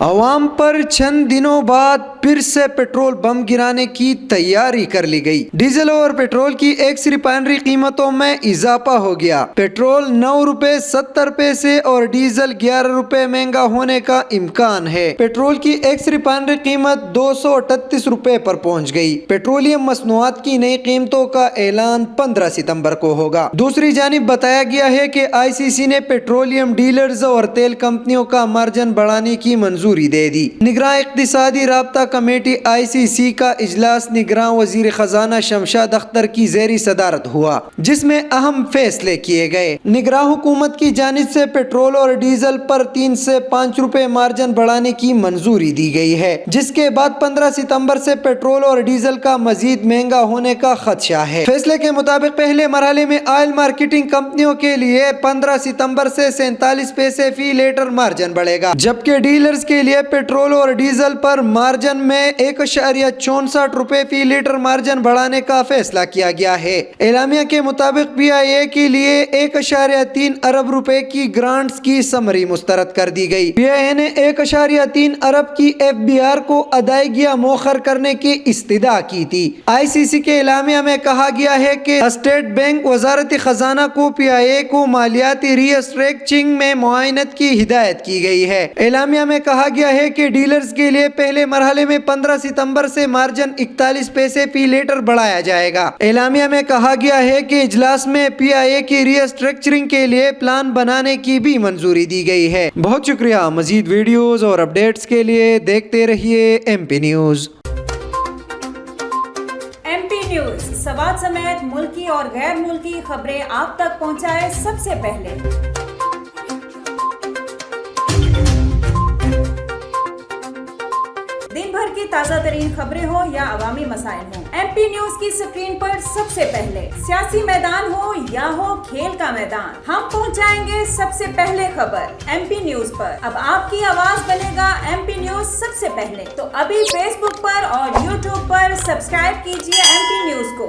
عوام پر چند دنوں بعد پھر سے پیٹرول بم گرانے کی تیاری کر لی گئی۔ ڈیزل اور پیٹرول کی ایکس ریفائنری قیمتوں میں اضافہ ہو گیا۔ پیٹرول 9 روپے 70 پیسے اور ڈیزل 11 روپے مہنگا ہونے کا امکان ہے۔ پیٹرول کی ایکس ریفائنری قیمت 238 روپے پر پہنچ گئی۔ پیٹرولیم مصنوعات کی نئی قیمتوں کا اعلان 15 ستمبر کو ہوگا۔ دوسری جانب بتایا گیا ہے کہ آئی سی سی نے پیٹرولیم ڈیلرز اور تیل کمپنیوں کا مارجن بڑھانے کی منظوری دے دی۔ نگراں اقتصادی رابطہ کمیٹی آئی سی سی کا اجلاس نگراں وزیر خزانہ شمشاد اختر کی زیر صدارت ہوا، جس میں اہم فیصلے کیے گئے۔ نگراں حکومت کی جانب سے پیٹرول اور ڈیزل پر 3 سے 5 روپے مارجن بڑھانے کی منظوری دی گئی ہے، جس کے بعد 15 ستمبر سے پیٹرول اور ڈیزل کا مزید مہنگا ہونے کا خدشہ ہے۔ فیصلے کے مطابق پہلے مرحلے میں آئل مارکیٹنگ کمپنیوں کے لیے 15 ستمبر سے 47 پیسے فی لیٹر مارجن بڑھے گا، جبکہ ڈیلرز کے لیے پیٹرول اور ڈیزل پر مارجن میں 1.64 روپے فی لیٹر مارجن بڑھانے کا فیصلہ کیا گیا ہے۔ اعلامیہ کے مطابق پی آئی اے کے لیے 1.3 ارب روپے کی گرانٹس کی سمری مسترد کر دی گئی۔ پی آئی اے نے 1.3 ارب کی ایف بی آر کو ادائیگیاں مؤخر کرنے کی استدعا کی تھی۔ آئی سی سی کے اعلامیہ میں کہا گیا ہے کہ اسٹیٹ بینک وزارت خزانہ کو پی آئی اے کو مالیاتی ری اسٹرکچرنگ میں معاونت کی ہدایت کی گئی ہے۔ اعلامیہ میں کہا گیا ہے کہ ڈیلرز کے لیے پہلے مرحلے میں 15 ستمبر سے مارجن 41 پیسے فی لیٹر بڑھایا جائے گا۔ اعلامیہ میں کہا گیا ہے کہ اجلاس میں پی آئی اے کی ری اسٹرکچرنگ کے لیے پلان بنانے کی بھی منظوری دی گئی ہے۔ بہت شکریہ۔ مزید ویڈیوز اور اپڈیٹس کے لیے دیکھتے رہیے M P news. M P news Swat سمیت ملکی اور غیر ملکی خبریں آپ تک پہنچائے سب سے پہلے۔ دن بھر کی تازہ ترین خبریں ہوں یا عوامی مسائل ہوں، ایم پی نیوز کی سکرین پر سب سے پہلے۔ سیاسی میدان ہو یا ہو کھیل کا میدان، ہم پہنچائیں گے سب سے پہلے خبر ایم پی نیوز پر۔ اب آپ کی آواز بنے گا ایم پی نیوز سب سے پہلے، تو ابھی فیس بک پر اور یوٹیوب پر سبسکرائب کیجیے ایم پی نیوز کو۔